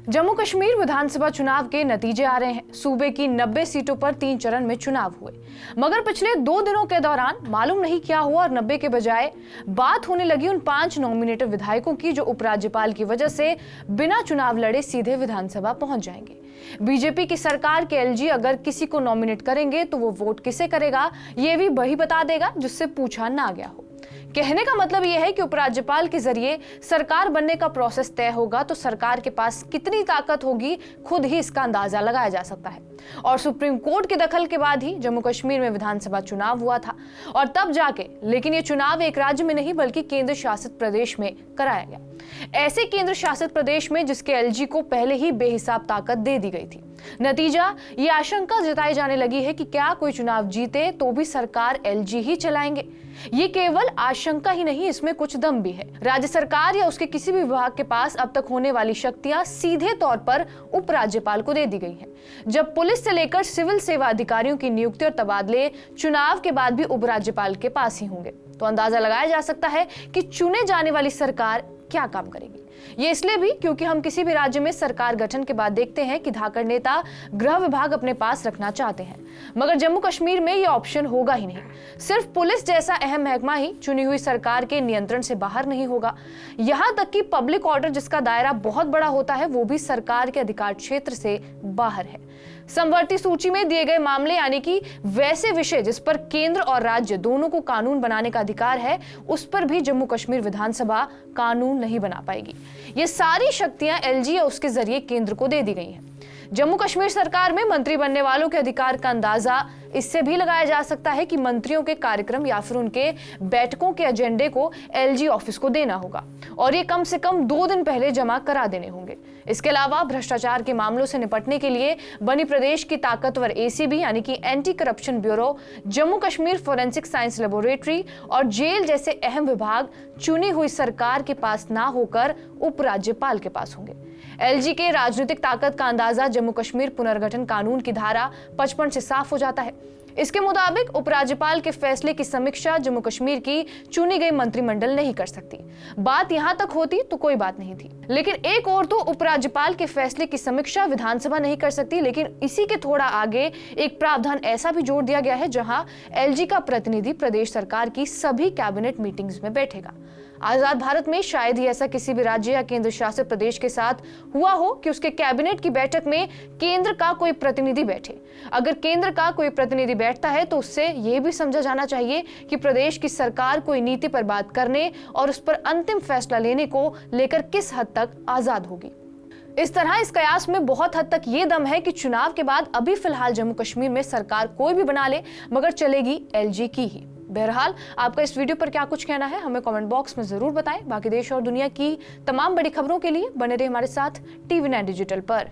जम्मू कश्मीर विधानसभा चुनाव के नतीजे आ रहे हैं। सूबे की 90 सीटों पर 3 चरण में चुनाव हुए, मगर पिछले 2 दिनों के दौरान मालूम नहीं क्या हुआ और 90 के बजाय बात होने लगी उन 5 नॉमिनेटेड विधायकों की जो उपराज्यपाल की वजह से बिना चुनाव लड़े सीधे विधानसभा पहुंच जाएंगे। बीजेपी की सरकार के एलजी अगर किसी को नॉमिनेट करेंगे तो वो वोट किसे करेगा ये भी वही बता देगा जिससे पूछा ना गया हो। कहने का मतलब यह है कि उपराज्यपाल के जरिए सरकार बनने का प्रोसेस तय होगा तो सरकार के पास कितनी ताकत होगी खुद ही इसका अंदाजा लगाया जा सकता है। और सुप्रीम कोर्ट के दखल के बाद ही जम्मू कश्मीर में विधानसभा चुनाव हुआ था और तब जाके, लेकिन ये चुनाव एक राज्य में नहीं बल्कि केंद्र शासित प्रदेश में कराया गया। ऐसे केंद्र शासित प्रदेश में जिसके एलजी को पहले ही बेहिसाब ताकत दे दी गई थी। नतीजा ये आशंका जताई जाने लगी है कि क्या कोई चुनाव जीते तो भी सरकार एलजी ही चलाएंगे। ये केवल आशंका ही नहीं, इसमें कुछ दम भी है। राज्य सरकार या उसके किसी भी विभाग के पास अब तक होने वाली शक्तियां सीधे तौर पर उपराज्यपाल को दे दी गई हैं। जब पुलिस से लेकर सिविल सेवा अधिकारियों की नियुक्ति और तबादले चुनाव के बाद भी उपराज्यपाल के पास ही होंगे, तो अंदाजा लगाया जा सकता है कि चुने जाने वाली सरकार क्या काम करेगी। ये इसलिए भी क्योंकि हम किसी भी राज्य में सरकार गठन के बाद देखते हैं कि धाकड़ नेता गृह विभाग अपने पास रखना चाहते हैं, मगर जम्मू कश्मीर में ये ऑप्शन होगा ही नहीं। सिर्फ पुलिस जैसा अहम महकमा ही चुनी हुई सरकार के नियंत्रण से बाहर नहीं होगा। यहां तक कि पब्लिक ऑर्डर जिसका दायरा बहुत बड़ा होता है वो भी सरकार के अधिकार क्षेत्र से बाहर है। समवर्ती सूची में दिए गए मामले यानी कि वैसे विषय जिस पर केंद्र और राज्य दोनों को कानून बनाने का अधिकार है, उस पर भी जम्मू कश्मीर विधानसभा कानून नहीं बना पाएगी। ये सारी शक्तियां एलजी या उसके जरिए केंद्र को दे दी गई हैं। जम्मू कश्मीर सरकार में मंत्री बनने वालों के अधिकार का अंदाजा इससे भी लगाया जा सकता है कि मंत्रियों के कार्यक्रम या फिर उनके बैठकों के एजेंडे को एलजी ऑफिस को देना होगा और ये कम से कम 2 दिन पहले जमा करा देने होंगे। इसके अलावा भ्रष्टाचार के मामलों से निपटने के लिए बनी प्रदेश की ताकतवर एसीबी यानी कि anti corruption bureau, Jammu Kashmir forensic science laboratory और जेल जैसे अहम विभाग चुनी हुई सरकार के पास ना होकर उपराज्यपाल के पास होंगे। एलजी के राजनीतिक ताकत का अंदाजा जम्मू कश्मीर पुनर्गठन कानून की धारा 55 से साफ हो जाता है। इसके मुताबिक उपराज्यपाल के फैसले की समीक्षा जम्मू कश्मीर की चुनी गई मंत्रिमंडल नहीं कर सकती। बात यहां तक होती तो कोई बात नहीं थी, लेकिन एक और तो उपराज्यपाल के फैसले की समीक्षा विधानसभा नहीं कर सकती, लेकिन इसी के थोड़ा आगे एक प्रावधान ऐसा भी जोड़ दिया गया है जहां एलजी का प्रतिनिधि प्रदेश सरकार की सभी कैबिनेट मीटिंग्स में बैठेगा। आजाद भारत में शायद ही ऐसा किसी भी राज्य या केंद्र शासित प्रदेश के साथ हुआ हो कि उसके कैबिनेट की बैठक में केंद्र का कोई प्रतिनिधि बैठे। अगर केंद्र का कोई प्रतिनिधि बैठता है तो उससे यह भी समझा जाना चाहिए कि प्रदेश की सरकार कोई नीति पर बात करने और उस पर अंतिम फैसला लेने को लेकर किस हद तक आजाद होगी। इस तरह इस कयास में बहुत हद तक ये दम है कि चुनाव के बाद अभी फिलहाल जम्मू कश्मीर में सरकार कोई भी बना ले मगर चलेगी एलजी की ही। बहरहाल आपका इस वीडियो पर क्या कुछ कहना है हमें कमेंट बॉक्स में जरूर बताएं। बाकी देश और दुनिया की तमाम बड़ी खबरों के लिए बने रहे हमारे साथ TV9 डिजिटल पर।